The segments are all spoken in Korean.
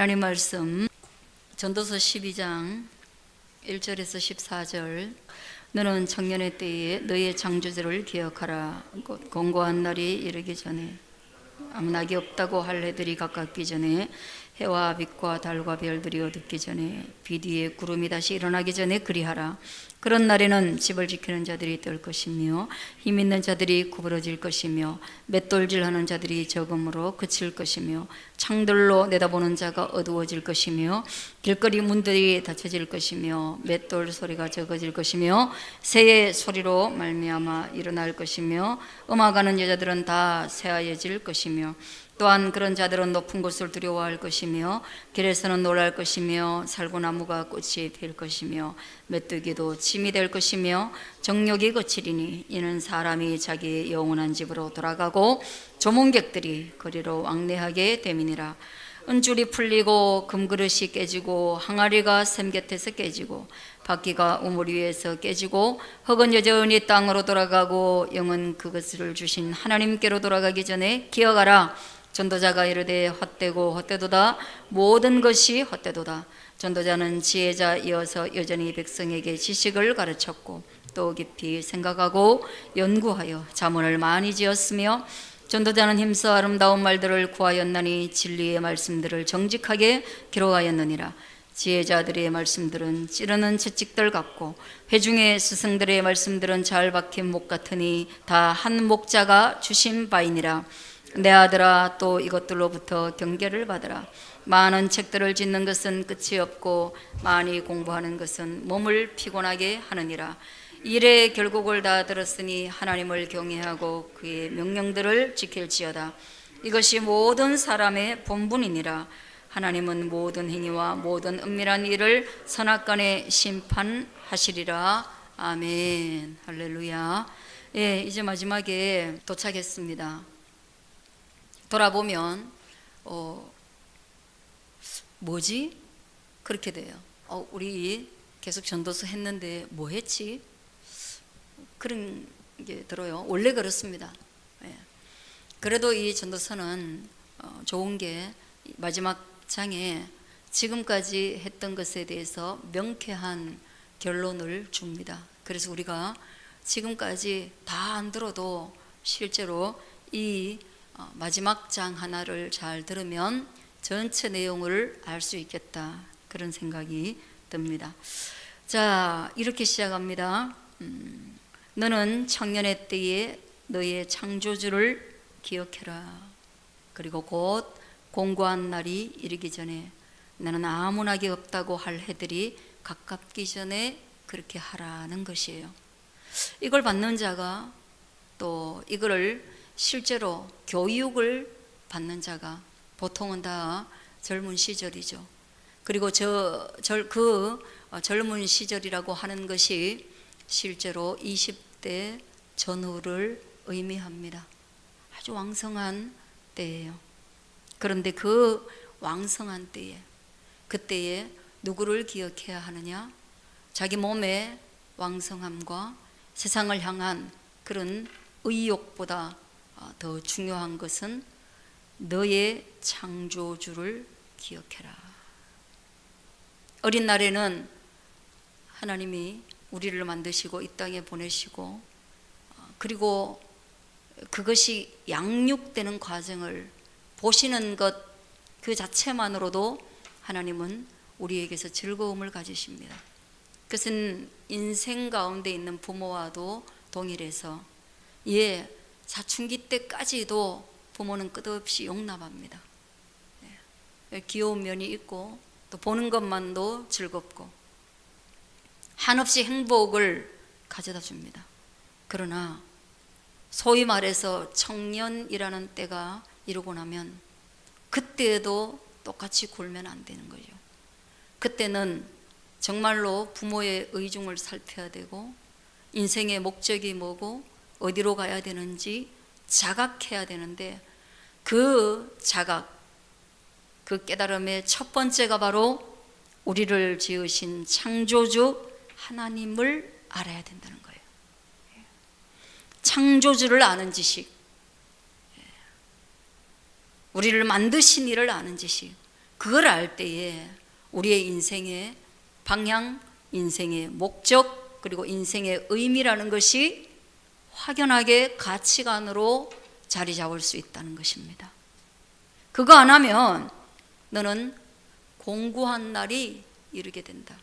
하나님 말씀 전도서 12장 1절에서 14절. 너는 청년의 때에 너의 창조주를 기억하라. 곧 공고한 날이 이르기 전에 아무 낙이 없다고 할 해들이 가깝기 전에 해와 빛과 달과 별들이 어둡기 전에 빛 위에 구름이 다시 일어나기 전에 그리하라. 그런 날에는 집을 지키는 자들이 떨 것이며 힘 있는 자들이 구부러질 것이며 맷돌질하는 자들이 적음으로 그칠 것이며 창들로 내다보는 자가 어두워질 것이며 길거리 문들이 닫혀질 것이며 맷돌 소리가 적어질 것이며 새의 소리로 말미암아 일어날 것이며 음악하는 여자들은 다 새하얘질 것이며 또한 그런 자들은 높은 곳을 두려워할 것이며 길에서는 놀랄 것이며 살구나무가 꽃이 필 것이며 메뚜기도 침이 될 것이며 정욕이 거치리니 이는 사람이 자기의 영원한 집으로 돌아가고 조문객들이 거리로 왕래하게 됨이니라. 은줄이 풀리고 금그릇이 깨지고 항아리가 샘 곁에서 깨지고 바퀴가 우물 위에서 깨지고 흙은 여전히 땅으로 돌아가고 영은 그것을 주신 하나님께로 돌아가기 전에 기억하라. 전도자가 이르되 헛되고 헛되도다. 모든 것이 헛되도다. 전도자는 지혜자이어서 여전히 백성에게 지식을 가르쳤고 또 깊이 생각하고 연구하여 자문을 많이 지었으며 전도자는 힘써 아름다운 말들을 구하였나니 진리의 말씀들을 정직하게 기록하였느니라. 지혜자들의 말씀들은 찌르는 채찍들 같고 회중의 스승들의 말씀들은 잘 박힌 목 같으니 다 한 목자가 주신 바이니라. 내 아들아, 또 이것들로부터 경계를 받으라. 많은 책들을 짓는 것은 끝이 없고 많이 공부하는 것은 몸을 피곤하게 하느니라. 일의 결국을 다 들었으니 하나님을 경외하고 그의 명령들을 지킬지어다. 이것이 모든 사람의 본분이니라. 하나님은 모든 행위와 모든 은밀한 일을 선악간에 심판하시리라. 아멘. 할렐루야. 예, 이제 마지막에 도착했습니다. 돌아보면 뭐지? 그렇게 돼요. 우리 계속 전도서 했는데 뭐 했지? 그런 게 들어요. 원래 그렇습니다. 예. 그래도 이 전도서는 좋은 게 마지막 장에 지금까지 했던 것에 대해서 명쾌한 결론을 줍니다. 그래서 우리가 지금까지 다 안 들어도 실제로 이 마지막 장 하나를 잘 들으면 전체 내용을 알 수 있겠다, 그런 생각이 듭니다. 자, 이렇게 시작합니다. 너는 청년의 때에 너의 창조주를 기억해라. 그리고 곧 공고한 날이 이르기 전에 나는 아무 낙이 없다고 할 해들이 가깝기 전에 그렇게 하라는 것이에요. 이걸 받는 자가, 또 이거를 실제로 교육을 받는 자가 보통은 다 젊은 시절이죠. 그리고 그 젊은 시절이라고 하는 것이 실제로 20대 전후를 의미합니다. 아주 왕성한 때예요. 그런데 그 왕성한 때에, 그때에 누구를 기억해야 하느냐? 자기 몸의 왕성함과 세상을 향한 그런 의욕보다 더 중요한 것은 너의 창조주를 기억해라. 어린 날에는 하나님이 우리를 만드시고 이 땅에 보내시고, 그리고 그것이 양육되는 과정을 보시는 것 그 자체만으로도 하나님은 우리에게서 즐거움을 가지십니다. 그것은 인생 가운데 있는 부모와도 동일해서, 사춘기 때까지도 부모는 끝없이 용납합니다. 귀여운 면이 있고 또 보는 것만도 즐겁고 한없이 행복을 가져다 줍니다. 그러나 소위 말해서 청년이라는 때가 이르고 나면 그때에도 똑같이 굴면 안 되는 거죠. 그때는 정말로 부모의 의중을 살펴야 되고 인생의 목적이 뭐고 어디로 가야 되는지 자각해야 되는데, 그 자각, 그 깨달음의 첫 번째가 바로 우리를 지으신 창조주 하나님을 알아야 된다는 거예요. 창조주를 아는 지식, 우리를 만드신 이를 아는 지식, 그걸 알 때에 우리의 인생의 방향, 인생의 목적, 그리고 인생의 의미라는 것이 확연하게 가치관으로 자리 잡을 수 있다는 것입니다. 그거 안 하면 너는 공고한 날이 이르게 된다.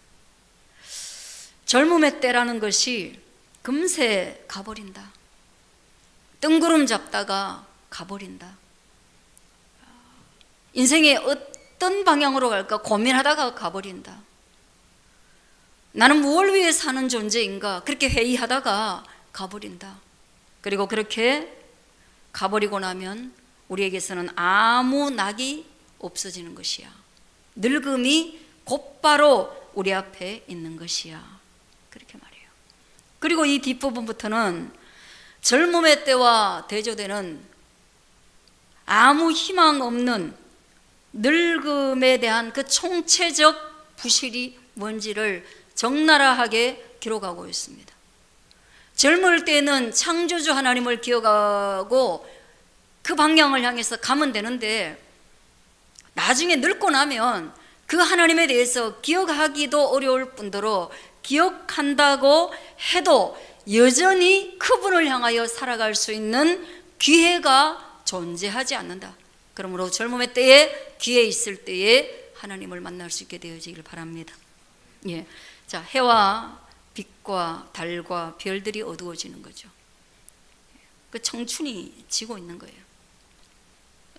젊음의 때라는 것이 금세 가버린다. 뜬구름 잡다가 가버린다. 인생의 어떤 방향으로 갈까 고민하다가 가버린다. 나는 무엇을 위해 사는 존재인가 그렇게 회의하다가 가버린다. 그리고 그렇게 가버리고 나면 우리에게서는 아무 낙이 없어지는 것이야. 늙음이 곧바로 우리 앞에 있는 것이야. 그렇게 말해요. 그리고 이 뒷부분부터는 젊음의 때와 대조되는 아무 희망 없는 늙음에 대한 그 총체적 부실이 뭔지를 적나라하게 기록하고 있습니다. 젊을 때는 창조주 하나님을 기억하고 그 방향을 향해서 가면 되는데 나중에 늙고 나면 그 하나님에 대해서 기억하기도 어려울 뿐더러 기억한다고 해도 여전히 그분을 향하여 살아갈 수 있는 기회가 존재하지 않는다. 그러므로 젊음의 때에 기회 있을 때에 하나님을 만날 수 있게 되어지길 바랍니다. 예. 자, 해와 빛과 달과 별들이 어두워지는 거죠. 그 청춘이 지고 있는 거예요.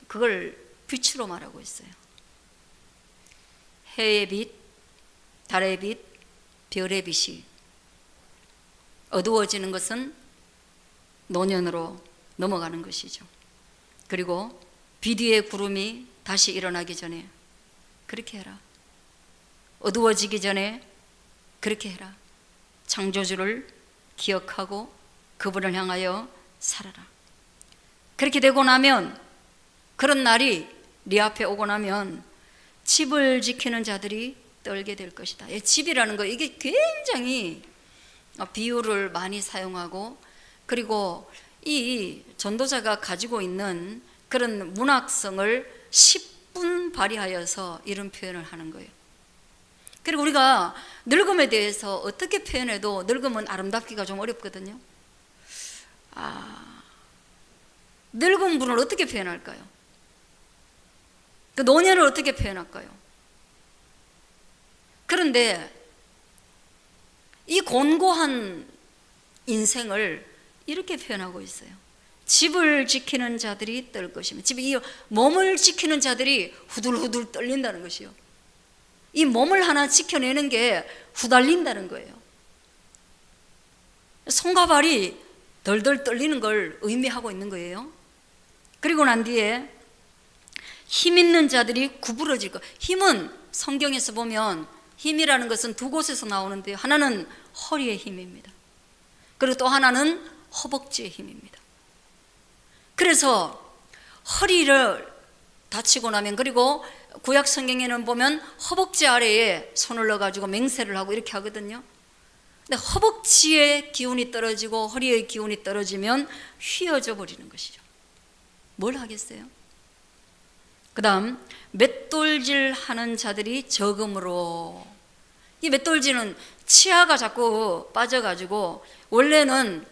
그걸 빛으로 말하고 있어요. 해의 빛, 달의 빛, 별의 빛이 어두워지는 것은 노년으로 넘어가는 것이죠. 그리고 빛 위의 구름이 다시 일어나기 전에 그렇게 해라. 어두워지기 전에 그렇게 해라. 창조주를 기억하고 그분을 향하여 살아라. 그렇게 되고 나면, 그런 날이 네 앞에 오고 나면 집을 지키는 자들이 떨게 될 것이다. 집이라는 거, 이게 굉장히 비유를 많이 사용하고, 그리고 이 전도자가 가지고 있는 그런 문학성을 10분 발휘하여서 이런 표현을 하는 거예요. 그리고 우리가 늙음에 대해서 어떻게 표현해도 늙음은 아름답기가 좀 어렵거든요. 늙은 분을 어떻게 표현할까요? 그 노년을 어떻게 표현할까요? 그런데 이 곤고한 인생을 이렇게 표현하고 있어요. 집을 지키는 자들이 떨 것이며, 이 몸을 지키는 자들이 후들후들 떨린다는 것이요. 이 몸을 하나 지켜내는 게 후달린다는 거예요. 손과 발이 덜덜 떨리는 걸 의미하고 있는 거예요. 그리고 난 뒤에 힘 있는 자들이 구부러질 것. 힘은 성경에서 보면 힘이라는 것은 두 곳에서 나오는데, 하나는 허리의 힘입니다. 그리고 또 하나는 허벅지의 힘입니다. 그래서 허리를 다치고 나면, 그리고 구약 성경에는 보면 허벅지 아래에 손을 넣어가지고 맹세를 하고 이렇게 하거든요. 근데 허벅지의 기운이 떨어지고 허리의 기운이 떨어지면 휘어져 버리는 것이죠. 뭘 하겠어요? 그 다음, 맷돌질 하는 자들이 적음으로. 이 맷돌질은 치아가 자꾸 빠져가지고, 원래는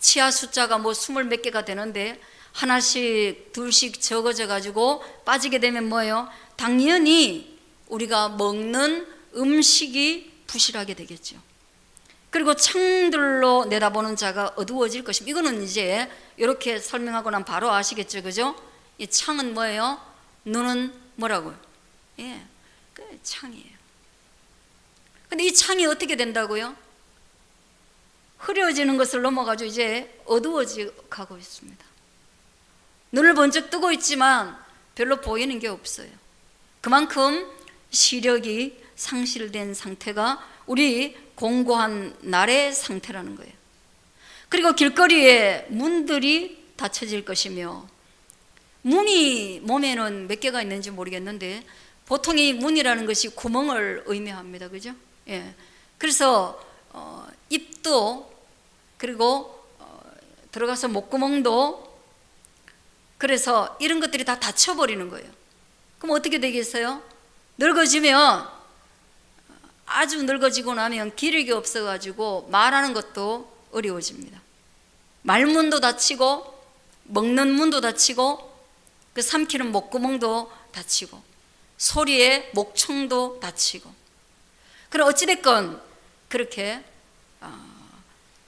치아 숫자가 뭐 20 몇 개가 되는데 하나씩 둘씩 적어져 가지고 빠지게 되면 뭐예요? 당연히 우리가 먹는 음식이 부실하게 되겠죠. 그리고 창들로 내다보는 자가 어두워질 것입니다. 이거는 이제 이렇게 설명하고 나면 바로 아시겠죠, 그죠? 이 창은 뭐예요? 눈은 뭐라고요? 예, 그 창이에요. 근데 이 창이 어떻게 된다고요? 흐려지는 것을 넘어가지고 이제 어두워져 가고 있습니다. 눈을 번쩍 뜨고 있지만 별로 보이는 게 없어요. 그만큼 시력이 상실된 상태가 우리 공고한 날의 상태라는 거예요. 그리고 길거리에 문들이 닫혀질 것이며, 문이 몸에는 몇 개가 있는지 모르겠는데 보통 이 문이라는 것이 구멍을 의미합니다. 그죠? 예. 그래서 입도, 그리고 들어가서 목구멍도, 그래서 이런 것들이 다 닫혀버리는 거예요. 그럼 어떻게 되겠어요? 늙어지면, 아주 늙어지고 나면 기력이 없어가지고 말하는 것도 어려워집니다. 말문도 다치고 먹는 문도 다치고 그 삼키는 목구멍도 다치고 소리에 목청도 다치고, 그럼 어찌됐건 그렇게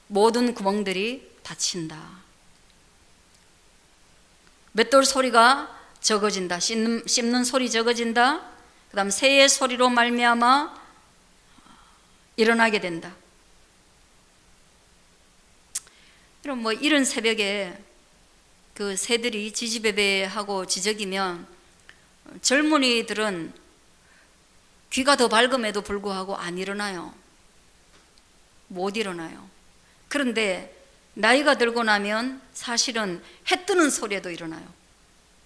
모든 구멍들이 다친다. 맷돌 소리가 적어진다. 씹는 소리 적어진다. 그 다음 새의 소리로 말미암아 일어나게 된다. 그럼 뭐 이런 새벽에 그 새들이 지지배배하고 지저귀면 젊은이들은 귀가 더 밝음에도 불구하고 안 일어나요. 못 일어나요. 그런데 나이가 들고 나면 사실은 해 뜨는 소리에도 일어나요.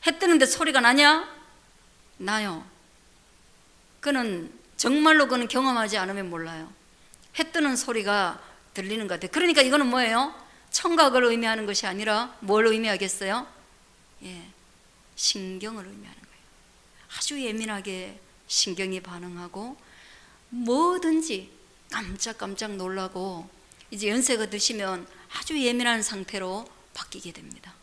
해 뜨는데 소리가 나냐? 나요. 그는 정말로 그는 경험하지 않으면 몰라요. 해 뜨는 소리가 들리는 것 같아요. 그러니까 이거는 뭐예요? 청각을 의미하는 것이 아니라 뭘 의미하겠어요? 신경을 의미하는 거예요. 아주 예민하게 신경이 반응하고 뭐든지 깜짝깜짝 놀라고, 이제 연세가 드시면 아주 예민한 상태로 바뀌게 됩니다.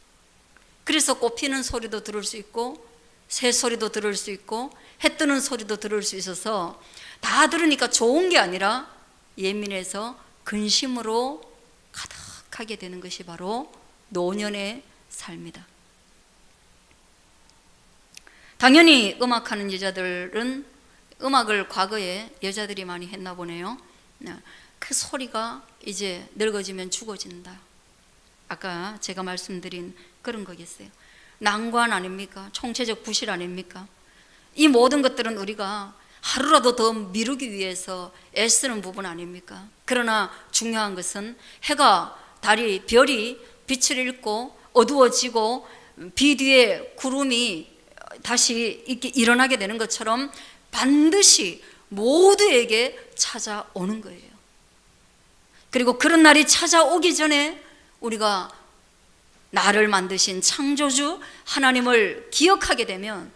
그래서 꽃피는 소리도 들을 수 있고 새 소리도 들을 수 있고 해 뜨는 소리도 들을 수 있어서 다 들으니까 좋은 게 아니라 예민해서 근심으로 가득하게 되는 것이 바로 노년의 삶이다. 당연히 음악하는 여자들은 음악을 과거에 여자들이 많이 했나 보네요. 그 소리가 이제 늙어지면 죽어진다. 아까 제가 말씀드린 그런 거겠어요. 난관 아닙니까? 총체적 부실 아닙니까? 이 모든 것들은 우리가 하루라도 더 미루기 위해서 애쓰는 부분 아닙니까? 그러나 중요한 것은 해가, 달이, 별이 빛을 잃고 어두워지고 비 뒤에 구름이 다시 이렇게 일어나게 되는 것처럼 반드시 모두에게 찾아오는 거예요. 그리고 그런 날이 찾아오기 전에 우리가 나를 만드신 창조주 하나님을 기억하게 되면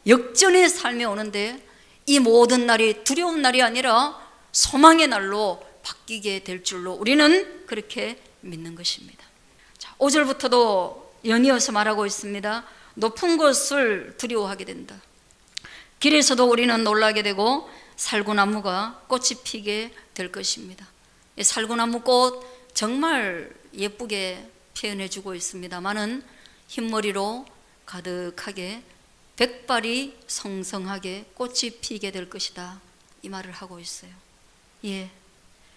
역전의 삶이 오는데 이 모든 날이 두려운 날이 아니라 소망의 날로 바뀌게 될 줄로 우리는 그렇게 믿는 것입니다. 자, 5절부터도 연이어서 말하고 있습니다. 높은 곳을 두려워하게 된다. 길에서도 우리는 놀라게 되고 살구나무가 꽃이 피게 될 것입니다. 살구나무 꽃 정말 예쁘게 표현해 주고 있습니다만은 흰머리로 가득하게 백발이 성성하게 꽃이 피게 될 것이다, 이 말을 하고 있어요.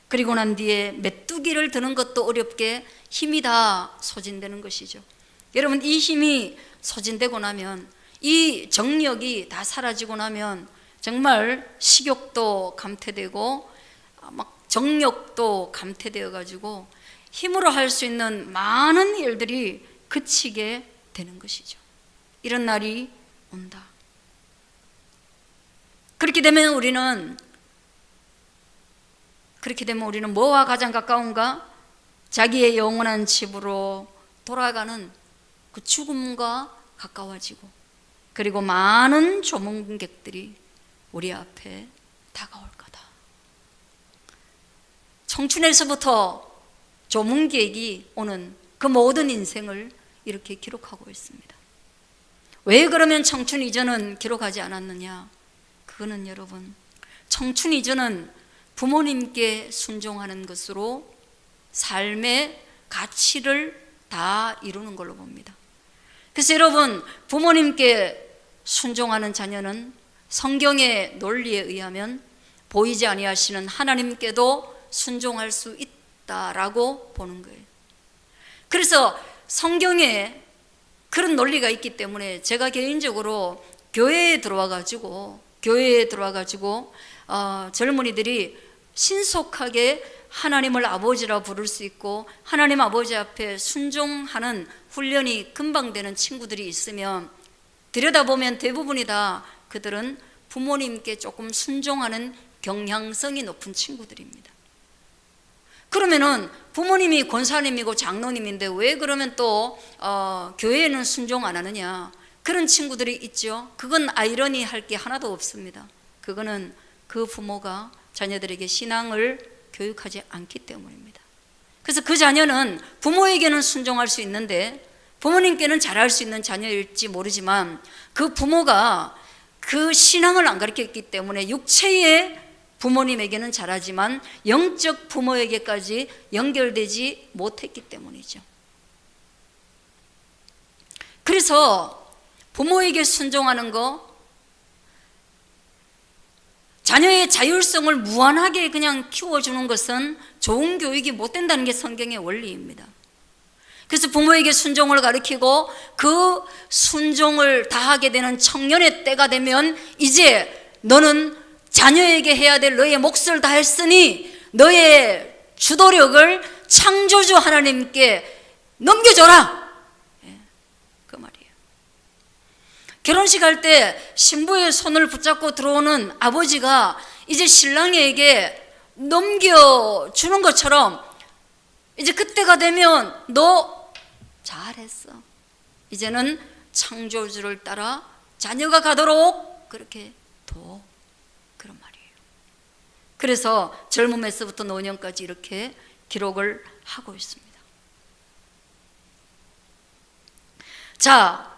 그리고 난 뒤에 메뚜기를 드는 것도 어렵게 힘이 다 소진되는 것이죠. 여러분, 이 힘이 소진되고 나면, 이 정력이 다 사라지고 나면 정말 식욕도 감퇴되고 막 정력도 감퇴되어 가지고 힘으로 할 수 있는 많은 일들이 그치게 되는 것이죠. 이런 날이 온다. 그렇게 되면 우리는 뭐와 가장 가까운가? 자기의 영원한 집으로 돌아가는 그 죽음과 가까워지고, 그리고 많은 조문객들이 우리 앞에 다가올 거다. 청춘에서부터 조문객이 오는 그 모든 인생을 이렇게 기록하고 있습니다. 왜 그러면 청춘 이전은 기록하지 않았느냐? 그거는 여러분, 청춘 이전은 부모님께 순종하는 것으로 삶의 가치를 다 이루는 걸로 봅니다. 그래서 여러분, 부모님께 순종하는 자녀는 성경의 논리에 의하면 보이지 아니하시는 하나님께도 순종할 수 있다라고 보는 거예요. 그래서 성경에 그런 논리가 있기 때문에 제가 개인적으로 교회에 들어와 가지고 젊은이들이 신속하게 하나님을 아버지라 부를 수 있고 하나님 아버지 앞에 순종하는 훈련이 금방 되는 친구들이 있으면, 들여다보면 대부분이 다 그들은 부모님께 조금 순종하는 경향성이 높은 친구들입니다. 그러면은 부모님이 권사님이고 장로님인데 왜 그러면 또 교회에는 순종 안 하느냐? 그런 친구들이 있죠. 그건 아이러니할 게 하나도 없습니다. 그거는 그 부모가 자녀들에게 신앙을 교육하지 않기 때문입니다. 그래서 그 자녀는 부모에게는 순종할 수 있는데 부모님께는 잘할 수 있는 자녀일지 모르지만 그 부모가 그 신앙을 안 가르쳤기 때문에 육체의 부모님에게는 잘하지만 영적 부모에게까지 연결되지 못했기 때문이죠. 그래서 부모에게 순종하는 거, 자녀의 자율성을 무한하게 그냥 키워주는 것은 좋은 교육이 못 된다는 게 성경의 원리입니다. 그래서 부모에게 순종을 가르치고 그 순종을 다하게 되는 청년의 때가 되면 이제 너는 자녀에게 해야 될 너의 몫을 다했으니 너의 주도력을 창조주 하나님께 넘겨줘라. 그 말이에요. 결혼식 할 때 신부의 손을 붙잡고 들어오는 아버지가 이제 신랑에게 넘겨주는 것처럼 이제 그때가 되면 너 잘했어. 이제는 창조주를 따라 자녀가 가도록 그렇게 둬. 그런 말이에요. 그래서 젊음에서부터 노년까지 이렇게 기록을 하고 있습니다. 자,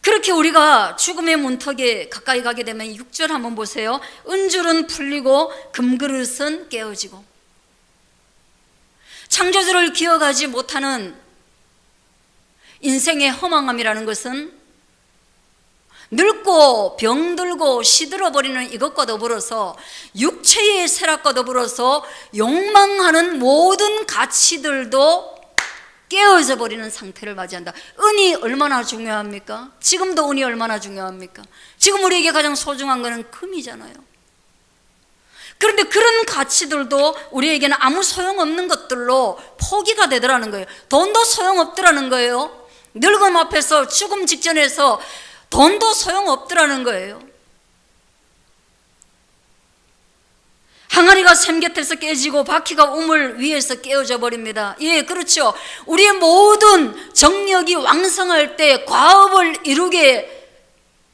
그렇게 우리가 죽음의 문턱에 가까이 가게 되면 6절 한번 보세요. 은줄은 풀리고 금그릇은 깨어지고. 창조주를 기억하지 못하는 인생의 허망함이라는 것은 늙고 병들고 시들어버리는 이것과 더불어서 육체의 쇠락과 더불어서 욕망하는 모든 가치들도 깨어져 버리는 상태를 맞이한다. 은이 얼마나 중요합니까? 지금도 은이 얼마나 중요합니까? 지금 우리에게 가장 소중한 것은 금이잖아요. 그런데 그런 가치들도 우리에게는 아무 소용없는 것들로 포기가 되더라는 거예요. 돈도 소용없더라는 거예요. 늙음 앞에서 죽음 직전에서 돈도 소용없더라는 거예요. 항아리가 샘 곁에서 깨지고 바퀴가 우물 위에서 깨어져 버립니다. 예, 그렇죠. 우리의 모든 정력이 왕성할 때 과업을 이루게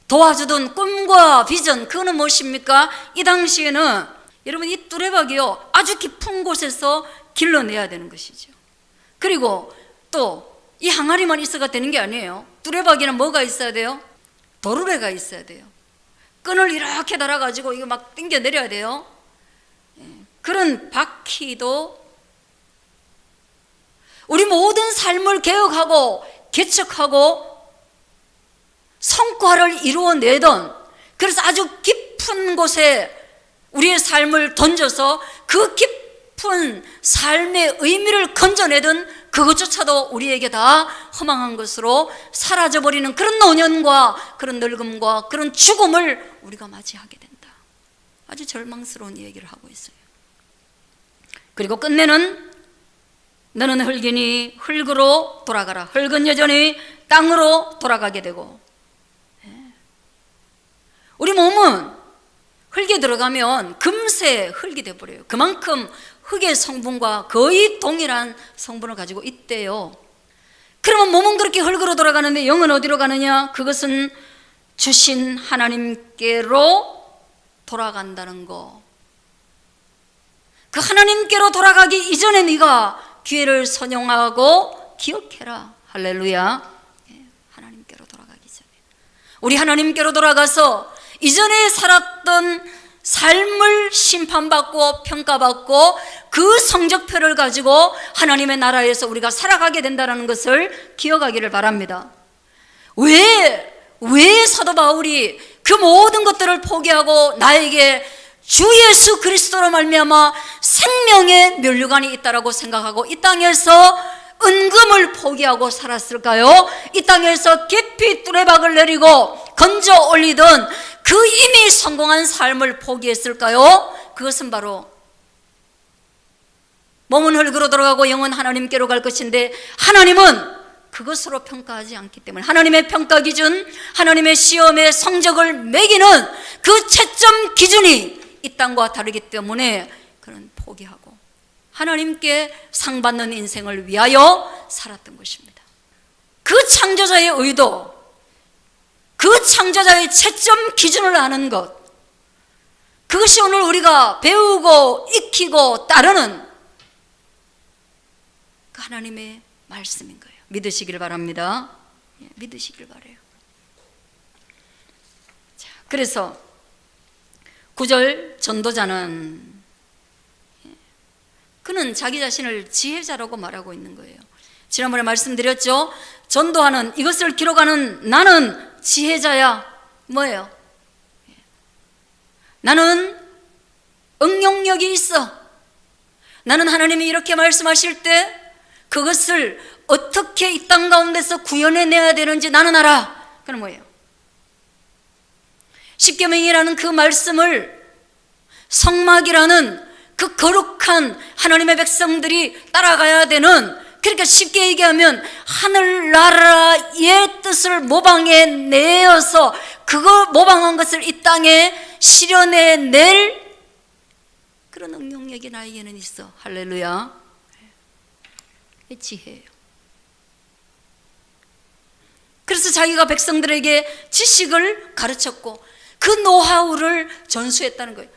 도와주던 꿈과 비전, 그거는 무엇입니까? 이 당시에는 여러분 이 뚜레박이요 아주 깊은 곳에서 길러내야 되는 것이죠. 그리고 또 이 항아리만 있어가 되는 게 아니에요. 뚜레박이는 뭐가 있어야 돼요? 도르래가 있어야 돼요. 끈을 이렇게 달아가지고 이거 막 당겨 내려야 돼요. 그런 바퀴도 우리 모든 삶을 개혁하고 개척하고 성과를 이루어내던, 그래서 아주 깊은 곳에 우리의 삶을 던져서 그 깊은 삶의 의미를 건져내던 그것조차도 우리에게 다 허망한 것으로 사라져버리는 그런 노년과 그런 늙음과 그런 죽음을 우리가 맞이하게 된다. 아주 절망스러운 얘기를 하고 있어요. 그리고 끝내는 너는 흙이니 흙으로 돌아가라. 흙은 여전히 땅으로 돌아가게 되고, 우리 몸은 흙에 들어가면 금세 흙이 되어버려요. 그만큼 흙의 성분과 거의 동일한 성분을 가지고 있대요. 그러면 몸은 그렇게 흙으로 돌아가는데 영은 어디로 가느냐? 그것은 주신 하나님께로 돌아간다는 거. 그 하나님께로 돌아가기 이전에 네가 기회를 선용하고 기억해라. 할렐루야. 하나님께로 돌아가기 전에 우리 하나님께로 돌아가서 이전에 살았던 삶을 심판받고 평가받고 그 성적표를 가지고 하나님의 나라에서 우리가 살아가게 된다는 것을 기억하기를 바랍니다. 왜 사도 바울이 그 모든 것들을 포기하고 나에게 주 예수 그리스도로 말미암아 생명의 면류관이 있다라고 생각하고 이 땅에서 은금을 포기하고 살았을까요? 이 땅에서 깊이 뚜레박을 내리고 건져 올리던 그 이미 성공한 삶을 포기했을까요? 그것은 바로 몸은 흙으로 돌아가고 영은 하나님께로 갈 것인데 하나님은 그것으로 평가하지 않기 때문에 하나님의 평가 기준, 하나님의 시험의 성적을 매기는 그 채점 기준이 이 땅과 다르기 때문에 그런 포기하고 하나님께 상 받는 인생을 위하여 살았던 것입니다. 그 창조자의 의도, 그 창조자의 채점 기준을 아는 것, 그것이 오늘 우리가 배우고 익히고 따르는 그 하나님의 말씀인 거예요. 믿으시길 바랍니다. 믿으시길 바라요. 자, 그래서 9절 전도자는 그는 자기 자신을 지혜자라고 말하고 있는 거예요. 지난번에 말씀드렸죠. 전도하는, 이것을 기록하는 나는 지혜자야. 뭐예요? 나는 응용력이 있어. 나는 하나님이 이렇게 말씀하실 때 그것을 어떻게 이 땅 가운데서 구현해내야 되는지 나는 알아. 그럼 뭐예요? 십계명이라는 그 말씀을 성막이라는 그 거룩한 하나님의 백성들이 따라가야 되는, 그러니까 쉽게 얘기하면 하늘나라의 뜻을 모방해 내어서 그거 모방한 것을 이 땅에 실현해낼 그런 응용력이 나에게는 있어. 할렐루야. 지혜예요. 그래서 자기가 백성들에게 지식을 가르쳤고 그 노하우를 전수했다는 거예요.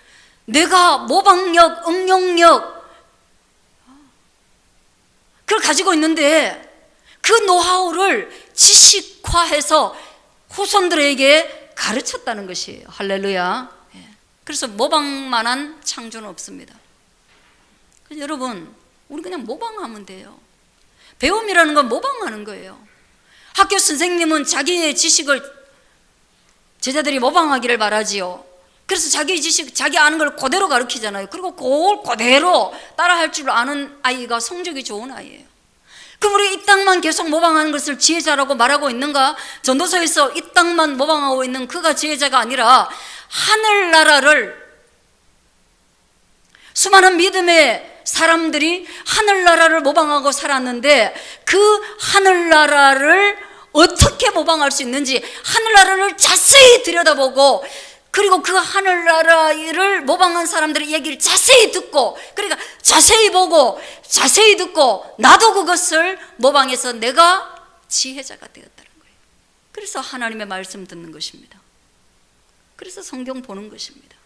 내가 모방력, 응용력 그걸 가지고 있는데 그 노하우를 지식화해서 후손들에게 가르쳤다는 것이에요. 할렐루야. 그래서 모방만한 창조는 없습니다. 그래서 여러분, 우리 그냥 모방하면 돼요. 배움이라는 건 모방하는 거예요. 학교 선생님은 자기의 지식을 제자들이 모방하기를 바라지요. 그래서 자기 지식, 자기 아는 걸 그대로 가르치잖아요. 그리고 그걸 그대로 따라할 줄 아는 아이가 성적이 좋은 아이예요. 그럼 우리 이 땅만 계속 모방하는 것을 지혜자라고 말하고 있는가? 전도서에서 이 땅만 모방하고 있는 그가 지혜자가 아니라 하늘나라를, 수많은 믿음의 사람들이 하늘나라를 모방하고 살았는데 그 하늘나라를 어떻게 모방할 수 있는지 하늘나라를 자세히 들여다보고, 그리고 그 하늘나라를 모방한 사람들의 얘기를 자세히 듣고, 그러니까 자세히 보고 자세히 듣고 나도 그것을 모방해서 내가 지혜자가 되었다는 거예요. 그래서 하나님의 말씀 듣는 것입니다. 그래서 성경 보는 것입니다.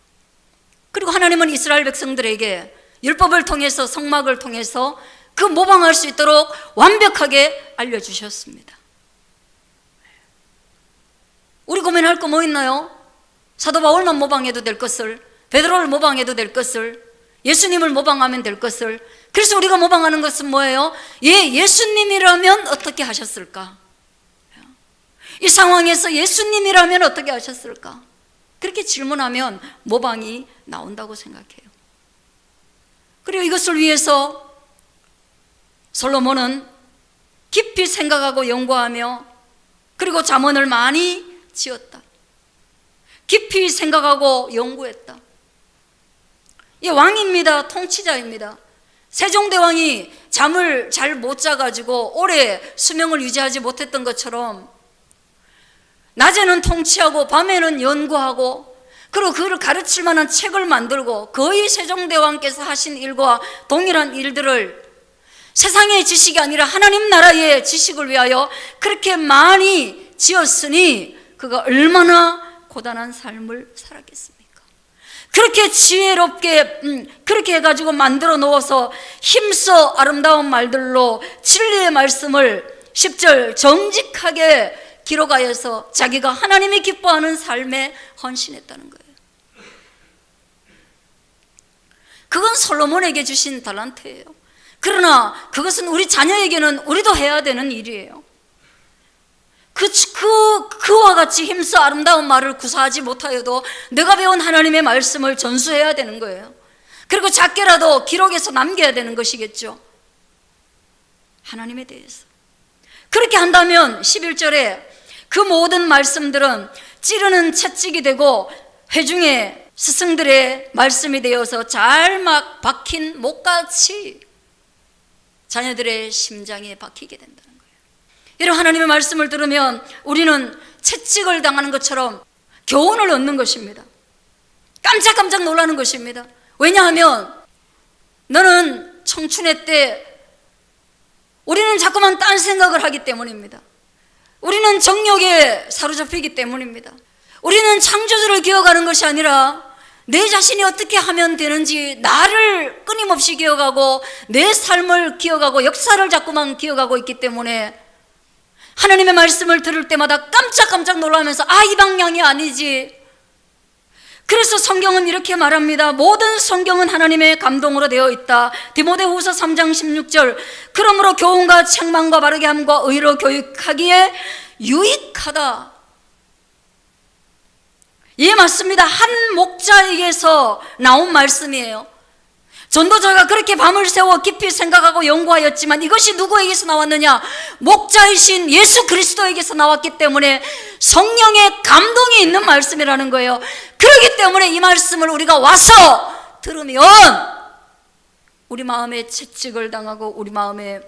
그리고 하나님은 이스라엘 백성들에게 율법을 통해서, 성막을 통해서 그 모방할 수 있도록 완벽하게 알려주셨습니다. 우리 고민할 거 뭐 있나요? 사도 바울만 모방해도 될 것을, 베드로를 모방해도 될 것을, 예수님을 모방하면 될 것을. 그래서 우리가 모방하는 것은 뭐예요? 예수님이라면 어떻게 하셨을까? 이 상황에서 예수님이라면 어떻게 하셨을까? 그렇게 질문하면 모방이 나온다고 생각해요. 그리고 이것을 위해서 솔로몬은 깊이 생각하고 연구하며, 그리고 잠언을 많이 지었다. 깊이 생각하고 연구했다. 이 왕입니다. 통치자입니다. 세종대왕이 잠을 잘 못 자가지고 오래 수명을 유지하지 못했던 것처럼 낮에는 통치하고 밤에는 연구하고, 그리고 그를 가르칠 만한 책을 만들고, 거의 세종대왕께서 하신 일과 동일한 일들을 세상의 지식이 아니라 하나님 나라의 지식을 위하여 그렇게 많이 지었으니 그가 얼마나 고단한 삶을 살았겠습니까? 그렇게 지혜롭게 그렇게 해가지고 만들어 놓아서 힘써 아름다운 말들로 진리의 말씀을 10절 정직하게 기록하여서 자기가 하나님이 기뻐하는 삶에 헌신했다는 거예요. 그건 솔로몬에게 주신 달란트예요. 그러나 그것은 우리 자녀에게는 우리도 해야 되는 일이에요. 그와 같이 힘써 아름다운 말을 구사하지 못하여도 내가 배운 하나님의 말씀을 전수해야 되는 거예요. 그리고 작게라도 기록해서 남겨야 되는 것이겠죠. 하나님에 대해서. 그렇게 한다면 11절에 그 모든 말씀들은 찌르는 채찍이 되고 회중의 스승들의 말씀이 되어서 잘 막 박힌 못같이 자녀들의 심장에 박히게 된다는 거예요. 여러분, 하나님의 말씀을 들으면 우리는 채찍을 당하는 것처럼 교훈을 얻는 것입니다. 깜짝깜짝 놀라는 것입니다. 왜냐하면 너는 청춘의 때 우리는 자꾸만 딴 생각을 하기 때문입니다. 우리는 정욕에 사로잡히기 때문입니다. 우리는 창조주를 기억하는 것이 아니라 내 자신이 어떻게 하면 되는지 나를 끊임없이 기억하고 내 삶을 기억하고 역사를 자꾸만 기억하고 있기 때문에 하나님의 말씀을 들을 때마다 깜짝깜짝 놀라면서 이 방향이 아니지. 그래서 성경은 이렇게 말합니다. 모든 성경은 하나님의 감동으로 되어 있다. 디모데후서 3장 16절. 그러므로 교훈과 책망과 바르게 함과 의로 교육하기에 유익하다. 예, 맞습니다. 한 목자에게서 나온 말씀이에요. 전도자가 그렇게 밤을 새워 깊이 생각하고 연구하였지만 이것이 누구에게서 나왔느냐? 목자이신 예수 그리스도에게서 나왔기 때문에 성령의 감동이 있는 말씀이라는 거예요. 그렇기 때문에 이 말씀을 우리가 와서 들으면 우리 마음에 채찍을 당하고 우리 마음에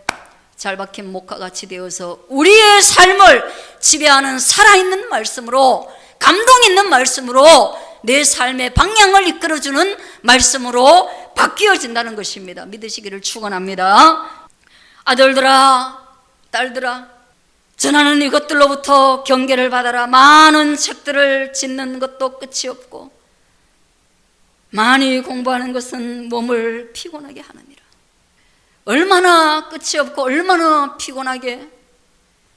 잘 박힌 목과 같이 되어서 우리의 삶을 지배하는 살아있는 말씀으로, 감동 있는 말씀으로, 내 삶의 방향을 이끌어주는 말씀으로 바뀌어진다는 것입니다. 믿으시기를 축원합니다. 아들들아, 딸들아, 전하는 이것들로부터 경계를 받아라. 많은 책들을 짓는 것도 끝이 없고 많이 공부하는 것은 몸을 피곤하게 하느니라. 얼마나 끝이 없고 얼마나 피곤하게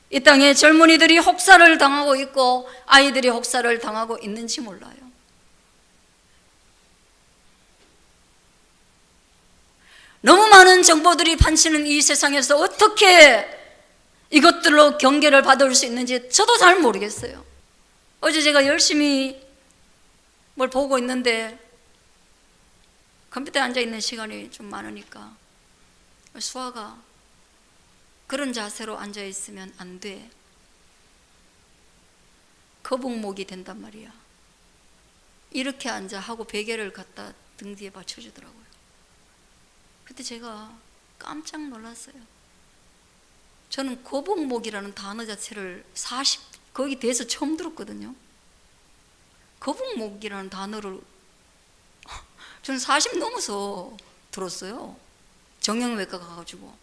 이 땅에 젊은이들이 혹사를 당하고 있고 아이들이 혹사를 당하고 있는지 몰라요. 너무 많은 정보들이 판치는 이 세상에서 어떻게 이것들로 경계를 받을 수 있는지 저도 잘 모르겠어요. 어제 제가 열심히 뭘 보고 있는데 컴퓨터에 앉아있는 시간이 좀 많으니까 수아가 그런 자세로 앉아있으면 안 돼. 거북목이 된단 말이야. 이렇게 앉아 하고 베개를 갖다 등 뒤에 받쳐주더라고요. 그때 제가 깜짝 놀랐어요. 저는 거북목이라는 단어 자체를 거기 대해서 처음 들었거든요. 거북목이라는 단어를 저는 40 넘어서 들었어요. 정형외과 가가지고.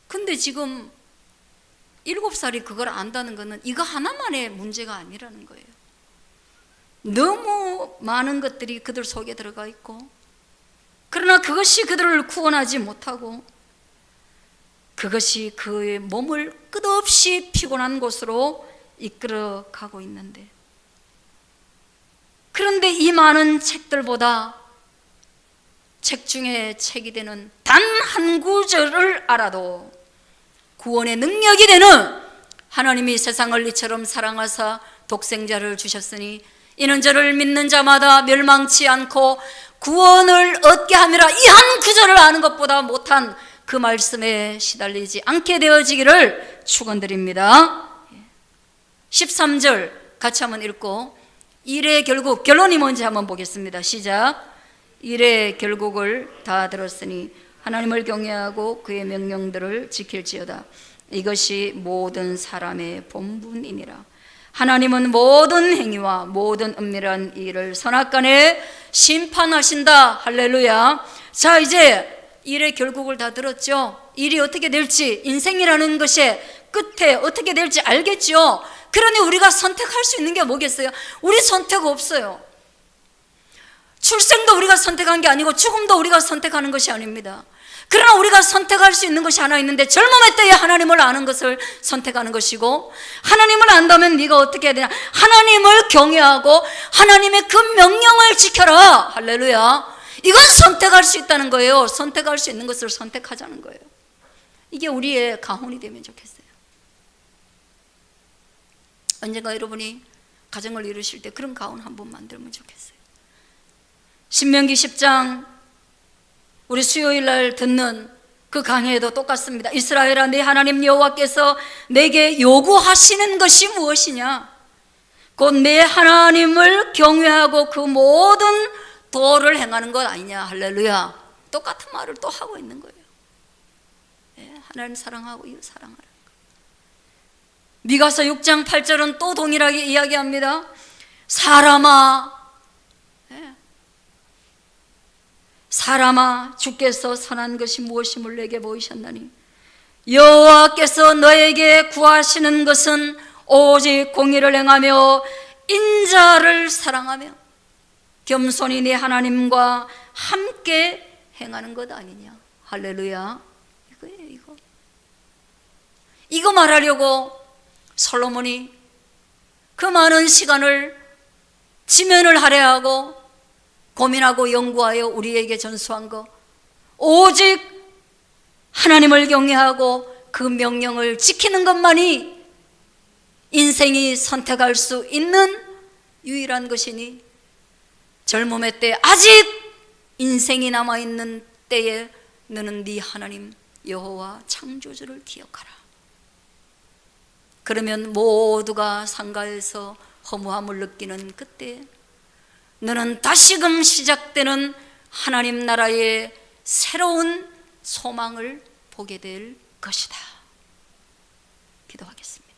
근데 지금 7살이 그걸 안다는 것은 이거 하나만의 문제가 아니라는 거예요. 너무 많은 것들이 그들 속에 들어가 있고, 그러나 그것이 그들을 구원하지 못하고 그것이 그의 몸을 끝없이 피곤한 곳으로 이끌어 가고 있는데, 그런데 이 많은 책들보다 책 중에 책이 되는 단 한 구절을 알아도 구원의 능력이 되는 하나님이 세상을 이처럼 사랑하사 독생자를 주셨으니 이는 저를 믿는 자마다 멸망치 않고 구원을 얻게 함이라. 이 한 구절을 아는 것보다 못한 그 말씀에 시달리지 않게 되어지기를 축원드립니다. 13절 같이 한번 읽고 일의 결국, 결론이 뭔지 한번 보겠습니다. 시작. 일의 결국을 다 들었으니 하나님을 경외하고 그의 명령들을 지킬지어다. 이것이 모든 사람의 본분이니라. 하나님은 모든 행위와 모든 은밀한 일을 선악간에 심판하신다. 할렐루야. 자, 이제 일의 결국을 다 들었죠. 일이 어떻게 될지, 인생이라는 것의 끝에 어떻게 될지 알겠죠. 그러니 우리가 선택할 수 있는 게 뭐겠어요? 우리 선택 없어요. 출생도 우리가 선택한 게 아니고 죽음도 우리가 선택하는 것이 아닙니다. 그러나 우리가 선택할 수 있는 것이 하나 있는데, 젊음의 때에 하나님을 아는 것을 선택하는 것이고, 하나님을 안다면 네가 어떻게 해야 되냐? 하나님을 경외하고 하나님의 그 명령을 지켜라. 할렐루야. 이건 선택할 수 있다는 거예요. 선택할 수 있는 것을 선택하자는 거예요. 이게 우리의 가훈이 되면 좋겠어요. 언젠가 여러분이 가정을 이루실 때 그런 가훈 한번 만들면 좋겠어요. 신명기 10장 우리 수요일 날 듣는 그 강해에도 똑같습니다. 이스라엘아, 내 하나님 여호와께서 내게 요구하시는 것이 무엇이냐? 곧 내 하나님을 경외하고 그 모든 도를 행하는 것 아니냐. 할렐루야. 똑같은 말을 또 하고 있는 거예요. 하나님 사랑하고 이웃 사랑하라. 미가서 6장 8절은 또 동일하게 이야기합니다. 사람아, 주께서 선한 것이 무엇임을 내게 보이셨나니 여호와께서 너에게 구하시는 것은 오직 공의를 행하며 인자를 사랑하며 겸손히 네 하나님과 함께 행하는 것 아니냐. 할렐루야. 이거예요. 이거 말하려고 솔로몬이 그 많은 시간을 지면을 할애하고 고민하고 연구하여 우리에게 전수한 거, 오직 하나님을 경외하고 그 명령을 지키는 것만이 인생이 선택할 수 있는 유일한 것이니, 젊음의 때 아직 인생이 남아있는 때에 너는 네 하나님 여호와 창조주를 기억하라. 그러면 모두가 상가에서 허무함을 느끼는 그때 너는 다시금 시작되는 하나님 나라의 새로운 소망을 보게 될 것이다. 기도하겠습니다.